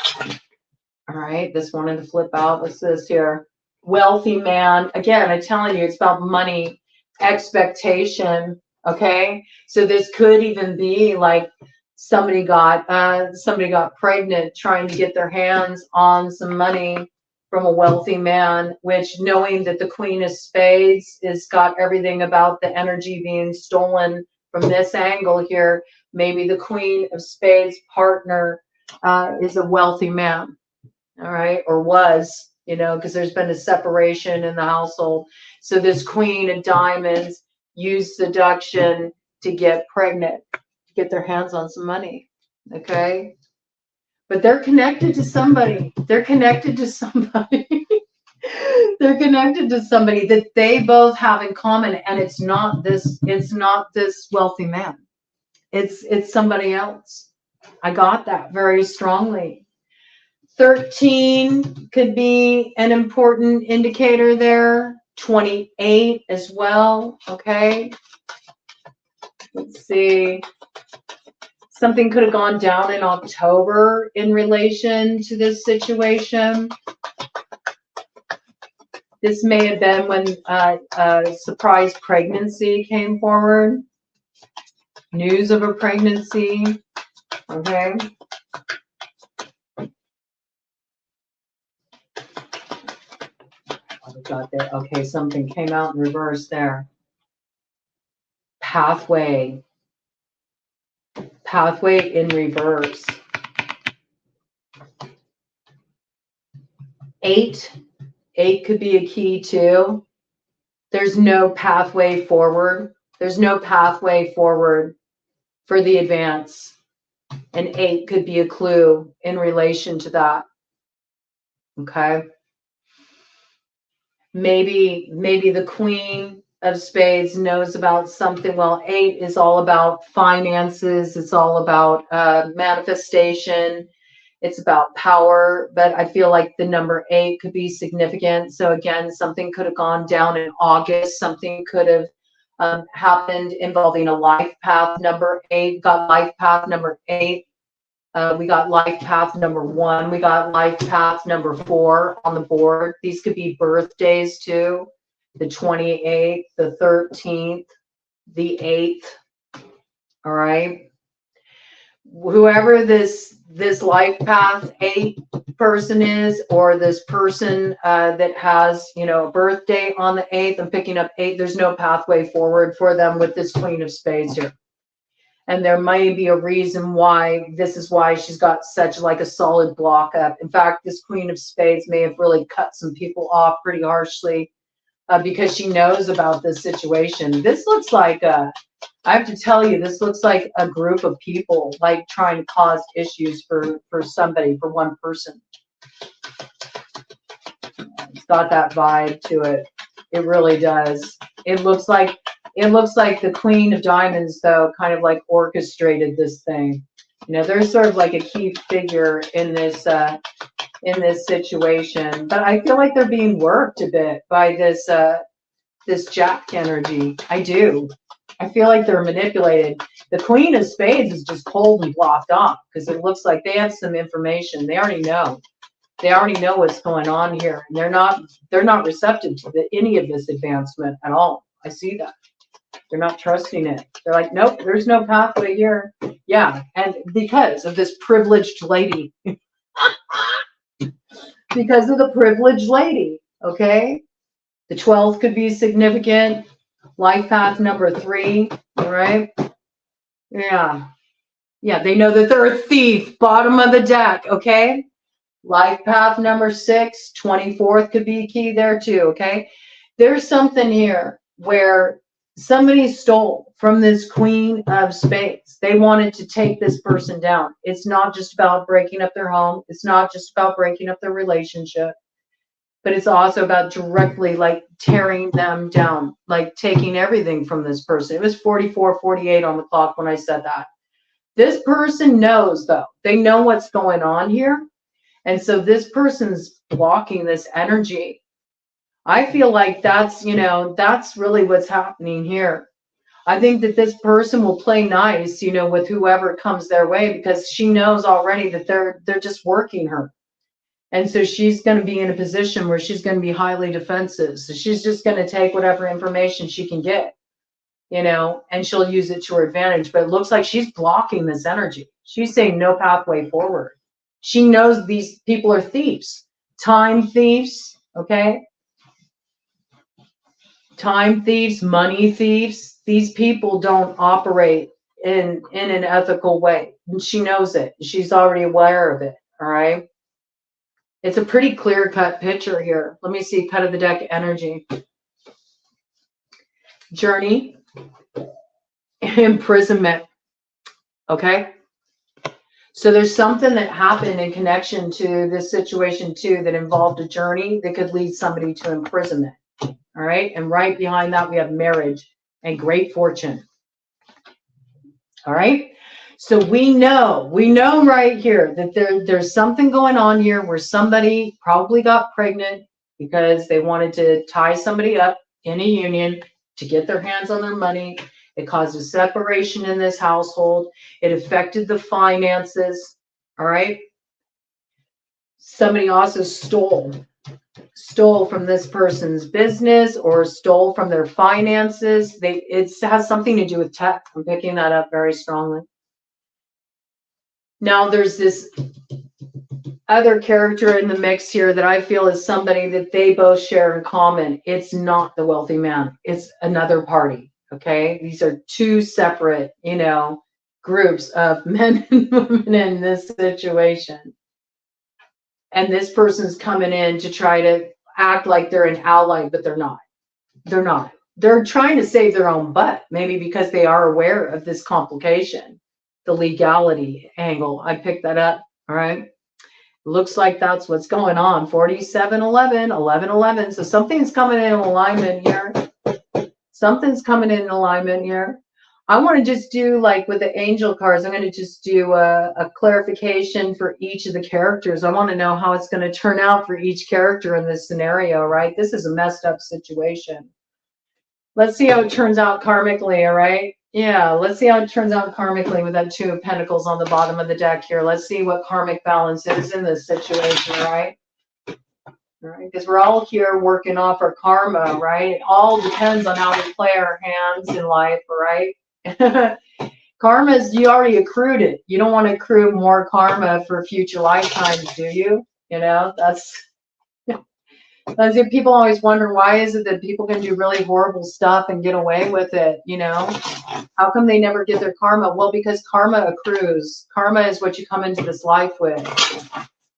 All right, this wanted to flip out. What's this here? Wealthy man. Again, I'm telling you, it's about money, expectation. Okay, so this could even be like somebody got pregnant trying to get their hands on some money from a wealthy man, which, knowing that the Queen of Spades has got everything about the energy being stolen from this angle here, maybe the Queen of Spades partner is a wealthy man. All right, or was, you know, because there's been a separation in the household. So this Queen of Diamonds used seduction to get pregnant, to get their hands on some money. Okay, but they're connected to somebody. They're connected to somebody. They're connected to somebody that they both have in common, and it's not this wealthy man. It's somebody else. I got that very strongly. 13 could be an important indicator there. 28 as well. Okay. Let's see. Something could have gone down in October in relation to this situation. This may have been when a surprise pregnancy came forward. News of a pregnancy. Okay. Got there. Okay, something came out in reverse there. Pathway in reverse. 8 could be a key too. There's no pathway forward. There's no pathway forward for the advance. And 8 could be a clue in relation to that. Okay. Maybe the Queen of Spades knows about something. Well, 8 is all about finances. It's all about manifestation. It's about power. But I feel like the number 8 could be significant. So again, something could have gone down in August. Something could have happened involving a life path. Number 8 got life path number 8. We got life path number 1. We got life path number 4 on the board. These could be birthdays too. The 28th, the 13th, the 8th. All right. Whoever this life path 8 person is, or this person that has, you know, a birthday on the 8th, I'm picking up 8. There's no pathway forward for them with this Queen of Spades here. And there may be a reason why. This is why she's got such like a solid block up. In fact, this Queen of Spades may have really cut some people off pretty harshly because she knows about this situation. This looks like I have to tell you, this looks like a group of people like trying to cause issues for somebody, for one person. It's got that vibe to it. It really does. It looks like the Queen of Diamonds, though, kind of like orchestrated this thing. You know, they're sort of like a key figure in this situation. But I feel like they're being worked a bit by this Jack energy. I do. I feel like they're manipulated. The Queen of Spades is just cold and blocked off because it looks like they have some information. They already know. They already know what's going on here, and they're not receptive to any of this advancement at all. I see that. They're not trusting it. They're like, nope, there's no pathway here. Yeah, and because of this privileged lady. Because of the privileged lady, okay? The 12th could be significant. Life path number 3, all right? Yeah. Yeah, they know that they're a thief, bottom of the deck, okay? Life path number 6, 24th could be key there too, okay? There's something here where somebody stole from this Queen of Spades. They wanted to take this person down. It's not just about breaking up their home. It's not just about breaking up their relationship, but it's also about directly like tearing them down, like taking everything from this person. It was 44:48 on the clock when I said that. This person knows, though. They know what's going on here. And so this person's blocking this energy. I feel like that's, you know, that's really what's happening here. I think that this person will play nice, you know, with whoever comes their way, because she knows already that they're just working her. And so she's going to be in a position where she's going to be highly defensive. So she's just going to take whatever information she can get, you know, and she'll use it to her advantage. But it looks like she's blocking this energy. She's saying no pathway forward. She knows these people are thieves, time thieves, okay? Time thieves, money thieves. These people don't operate in an ethical way. And she knows it. She's already aware of it, all right? It's a pretty clear-cut picture here. Let me see, cut of the deck energy. Journey, imprisonment, okay? So there's something that happened in connection to this situation too that involved a journey that could lead somebody to imprisonment, all right? And right behind that, we have marriage and great fortune, all right? So we know right here that there's something going on here where somebody probably got pregnant because they wanted to tie somebody up in a union to get their hands on their money. It caused a separation in this household. It affected the finances, all right? Somebody also stole from this person's business or stole from their finances. It has something to do with tech. I'm picking that up very strongly. Now there's this other character in the mix here that I feel is somebody that they both share in common. It's not the wealthy man. It's another party, okay? These are two separate, you know, groups of men and women in this situation. And this person's coming in to try to act like they're an ally, but they're not. They're not. They're trying to save their own butt, maybe because they are aware of this complication, the legality angle. I picked that up, all right? Looks like that's what's going on. 4711, 1111. So something's coming in alignment here. Something's coming in alignment here. I want to just do, like with the angel cards, I'm going to just do a clarification for each of the characters. I want to know how it's going to turn out for each character in this scenario, right? This is a messed up situation. Let's see how it turns out karmically, all right? Yeah, let's see how it turns out karmically with that Two of Pentacles on the bottom of the deck here. Let's see what karmic balance is in this situation, right? All right, because we're all here working off our karma, right? It all depends on how we play our hands in life, right? Karma is, you already accrued it. You don't want to accrue more karma for future lifetimes, do you? You know, that's people always wonder, why is it that people can do really horrible stuff and get away with it? You know, how come they never get their karma? Well, because karma accrues. Karma is what you come into this life with.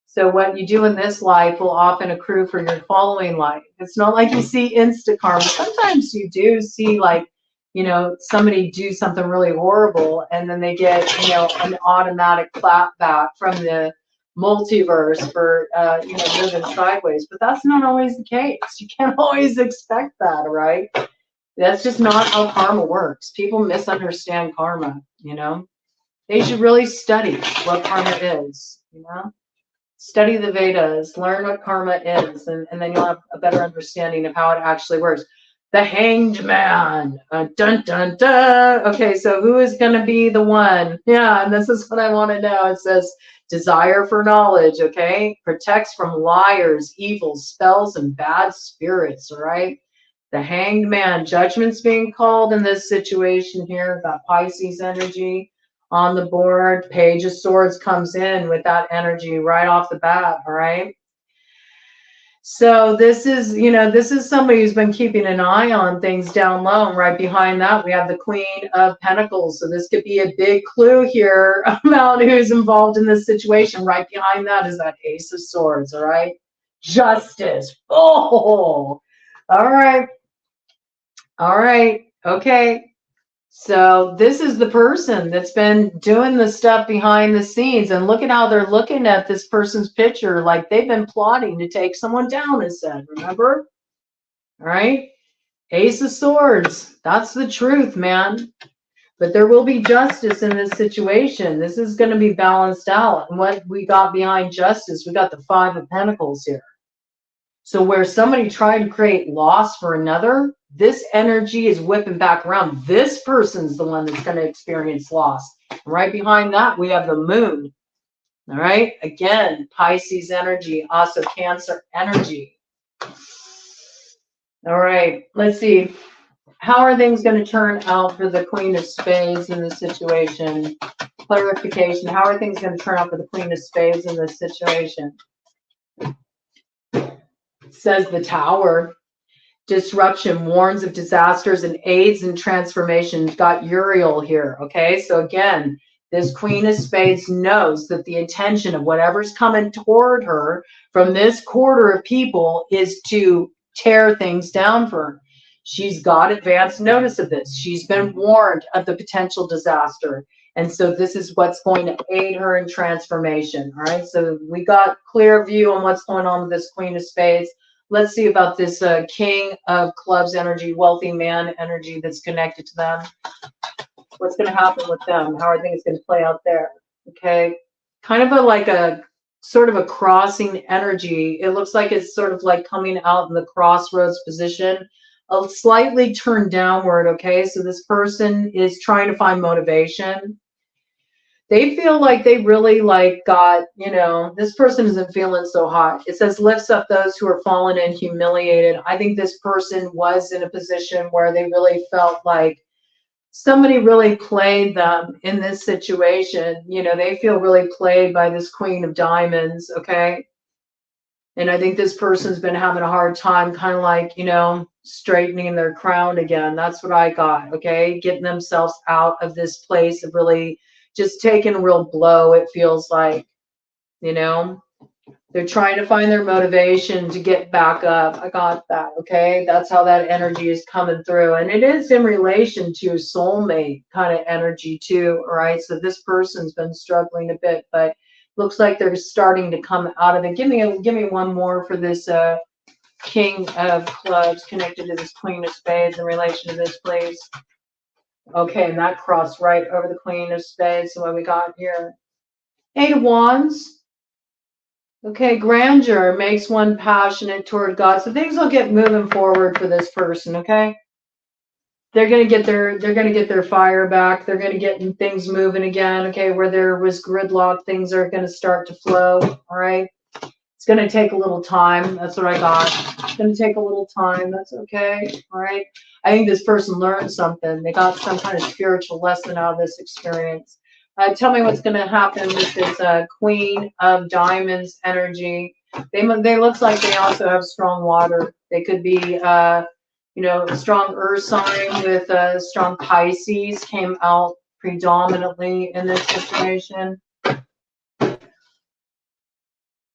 So what you do in this life will often accrue for your following life. It's not like you see instant karma. Sometimes you do see, like, you know, somebody do something really horrible and then they get, you know, an automatic clap back from the multiverse for, you know, moving sideways. But that's not always the case. You can't always expect that, right? That's just not how karma works. People misunderstand karma, you know. They should really study what karma is, you know. Study the Vedas, learn what karma is, and then you'll have a better understanding of how it actually works. The Hanged Man. Dun, dun, dun. Okay, so who is going to be the one? Yeah, and this is what I want to know. It says, desire for knowledge, okay? Protects from liars, evil, spells, and bad spirits, all right? The Hanged Man. Judgment's being called in this situation here. Got Pisces energy on the board. Page of Swords comes in with that energy right off the bat, all right? So this is, you know, this is somebody who's been keeping an eye on things down low. And right behind that, we have the Queen of Pentacles. So this could be a big clue here about who's involved in this situation. Right behind that is that Ace of Swords, all right? Justice. Oh, all right. All right. Okay. So this is the person that's been doing the stuff behind the scenes, and look at how they're looking at this person's picture, like they've been plotting to take someone down, it said, remember? All right, Ace of Swords, that's the truth, man. But there will be justice in this situation. This is going to be balanced out. And what we got behind justice, we got the Five of Pentacles here. So where somebody tried to create loss for another, this energy is whipping back around. This person's the one that's going to experience loss. And right behind that, we have the moon. All right. Again, Pisces energy, also Cancer energy. All right. Let's see. How are things going to turn out for the Queen of Spades in this situation? Clarification. How are things going to turn out for the Queen of Spades in this situation? Says the Tower. Disruption, warns of disasters and aids in transformation. Got Uriel here. Okay. So again, this Queen of Spades knows that the intention of whatever's coming toward her from this quarter of people is to tear things down for her. She's got advance notice of this. She's been warned of the potential disaster. And so this is what's going to aid her in transformation. All right. So we got clear view on what's going on with this Queen of Spades. Let's see about this King of Clubs energy, wealthy man energy that's connected to them. What's going to happen with them? How are things going to play out there? Okay. Kind of like a sort of a crossing energy. It looks like it's sort of like coming out in the crossroads position, a slightly turned downward. Okay. So this person is trying to find motivation. They feel like they really got, this person isn't feeling so hot. It says lifts up those who are fallen and humiliated. I think this person was in a position where they really felt like somebody really played them in this situation. They feel really played by this Queen of Diamonds. Okay. And I think this person's been having a hard time kind of straightening their crown again. That's what I got. Okay. Getting themselves out of this place of really just taking a real blow. It feels like, they're trying to find their motivation to get back up. I got that. Okay. That's how that energy is coming through. And it is in relation to soulmate kind of energy too. All right. So this person's been struggling a bit, but looks like they're starting to come out of it. Give me one more for this King of Clubs connected to this Queen of Spades in relation to this, please. Okay, and that crossed right over the Queen of Spades. So what we got here? 8 of Wands. Okay, grandeur makes one passionate toward God. So things will get moving forward for this person, okay? They're gonna get their fire back. They're gonna get things moving again, okay? Where there was gridlock, things are gonna start to flow. All right. It's gonna take a little time. That's what I got. It's gonna take a little time. That's okay. All right. I think this person learned something. They got some kind of spiritual lesson out of this experience. Tell me what's going to happen with this Queen of Diamonds energy. They looks like they also have strong water. They could be, a strong earth sign with strong Pisces came out predominantly in this situation.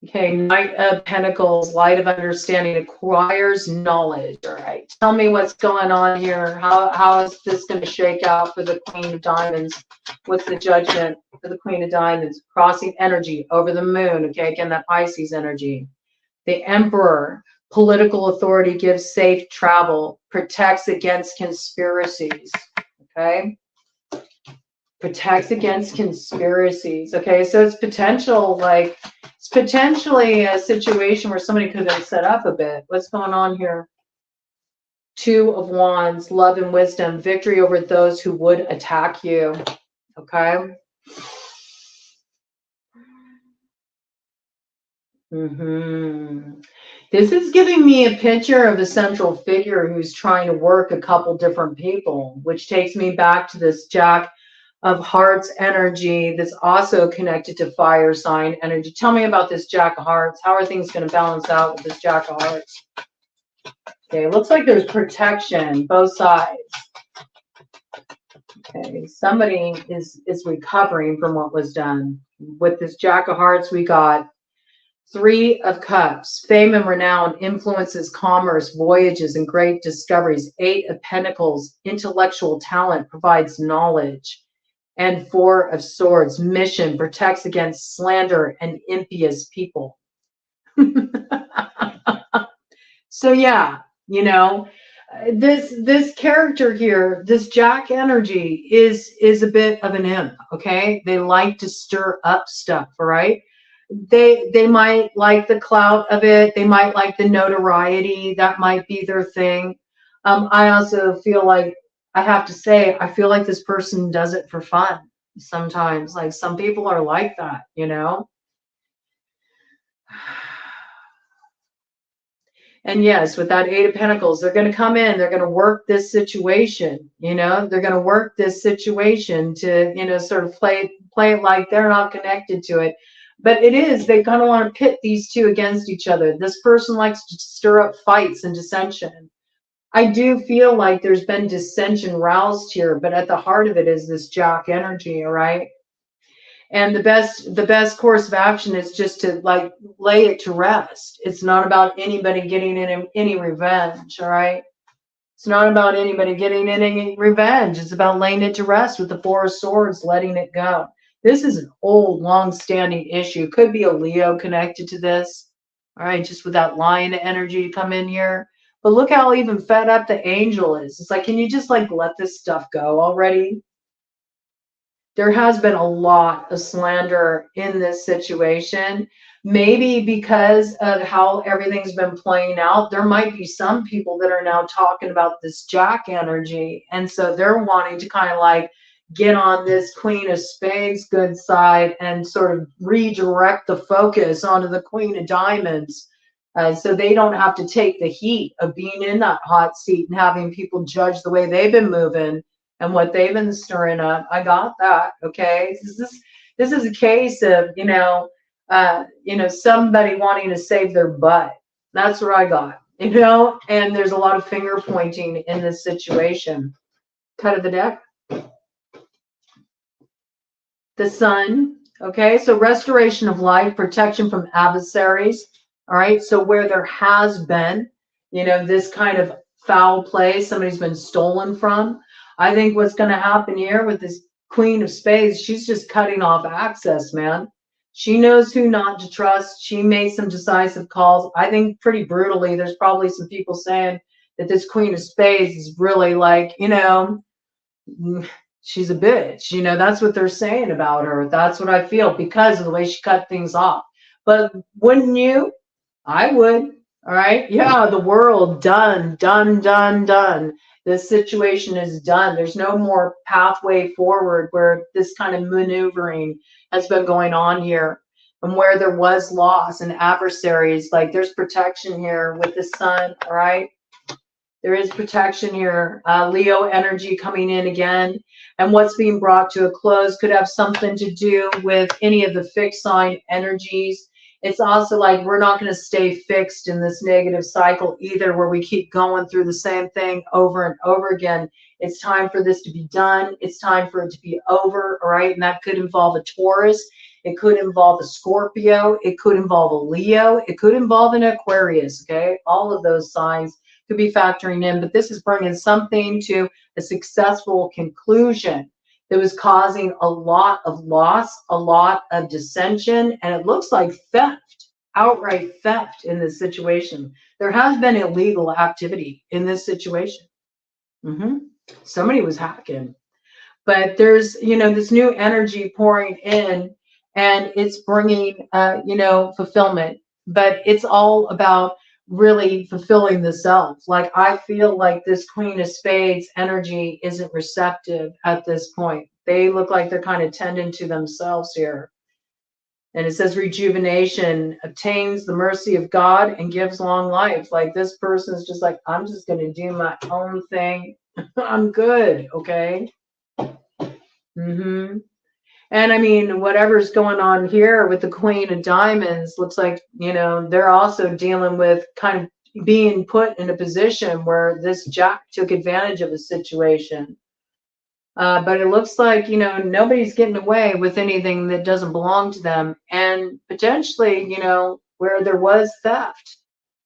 Okay, Knight of Pentacles, light of understanding, acquires knowledge. All right, tell me what's going on here. How is this going to shake out for the Queen of Diamonds? What's the judgment for the Queen of Diamonds? Crossing energy over the moon. Okay, again, that Pisces energy. The Emperor, political authority, gives safe travel, protects against conspiracies. Okay. Protects against conspiracies. Okay, so it's potentially a situation where somebody could have set up a bit. What's going on here? 2 of Wands, love and wisdom, victory over those who would attack you. Okay. This is giving me a picture of a central figure who's trying to work a couple different people, which takes me back to this Jack of Hearts energy that's also connected to fire sign energy. Tell me about this Jack of Hearts. How are things going to balance out with this Jack of Hearts? Okay, it looks like there's protection, both sides. Okay, somebody is recovering from what was done. With this Jack of Hearts, we got 3 of Cups, fame and renown, influences, commerce, voyages, and great discoveries. 8 of Pentacles, intellectual talent, provides knowledge. And 4 of Swords, mission, protects against slander and impious people. So yeah, this character here, this Jack energy is a bit of an imp. Okay, they like to stir up stuff. All right. they might like the clout of it. They might like the notoriety. That might be their thing. I also feel like, I have to say, I feel like this person does it for fun sometimes. Like some people are like that, you know? And yes, with that Eight of Pentacles, they're going to come in, they're going to work this situation, you know, they're going to work this situation to, you know, sort of play it like they're not connected to it. But it is, they kind of want to pit these two against each other. This person likes to stir up fights and dissension. I do feel like there's been dissension roused here, but at the heart of it is this Jack energy, all right? And the best course of action is just to like lay it to rest. It's not about anybody getting any revenge, all right? It's not about anybody getting any revenge. It's about laying it to rest with the Four of Swords, letting it go. This is an old, long-standing issue. Could be a Leo connected to this, all right? Just with that lion energy to come in here. But look how even fed up the angel is. It's like, can you just like let this stuff go already? There has been a lot of slander in this situation. Maybe because of how everything's been playing out, there might be some people that are now talking about this Jack energy. And so they're wanting to kind of like get on this Queen of Spades good side and sort of redirect the focus onto the Queen of Diamonds. So they don't have to take the heat of being in that hot seat and having people judge the way they've been moving and what they've been stirring up. I got that. Okay. This is a case of, somebody wanting to save their butt. That's what I got, and there's a lot of finger pointing in this situation. Cut of the deck. The Sun. Okay. So restoration of life, protection from adversaries. All right. So where there has been, this kind of foul play, somebody's been stolen from. I think what's going to happen here with this Queen of Spades, she's just cutting off access, man. She knows who not to trust. She made some decisive calls. I think pretty brutally. There's probably some people saying that this Queen of Spades is really like, she's a bitch. That's what they're saying about her. That's what I feel because of the way she cut things off. But wouldn't you? I would. All right. Yeah, the world done. This situation is done. There's no more pathway forward where this kind of maneuvering has been going on here. And where there was loss and adversaries, like there's protection here with the Sun. All right. There is protection here. Leo energy coming in again. And what's being brought to a close could have something to do with any of the fixed sign energies. It's also like we're not going to stay fixed in this negative cycle either, where we keep going through the same thing over and over again. It's time for this to be done. It's time for it to be over. All right. And that could involve a Taurus. It could involve a Scorpio. It could involve a Leo. It could involve an Aquarius. Okay. All of those signs could be factoring in, but this is bringing something to a successful conclusion that was causing a lot of loss, a lot of dissension, and it looks like theft, outright theft in this situation. There has been illegal activity in this situation. Somebody was hacking, but there's, this new energy pouring in, and it's bringing, fulfillment, but it's all about really fulfilling the self. Like I feel like this Queen of Spades energy isn't receptive at this point. They look like they're kind of tending to themselves here. And it says rejuvenation obtains the mercy of God and gives long life. Like this person's just like, I'm just going to do my own thing. I'm good. Okay. And I mean, whatever's going on here with the Queen of Diamonds looks like, they're also dealing with kind of being put in a position where this Jack took advantage of a situation. But it looks like, nobody's getting away with anything that doesn't belong to them. And potentially, where there was theft,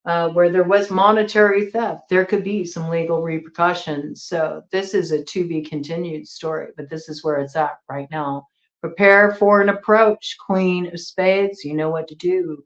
where there was monetary theft, there could be some legal repercussions. So this is a to be continued story, but this is where it's at right now. Prepare for an approach, Queen of Spades. You know what to do.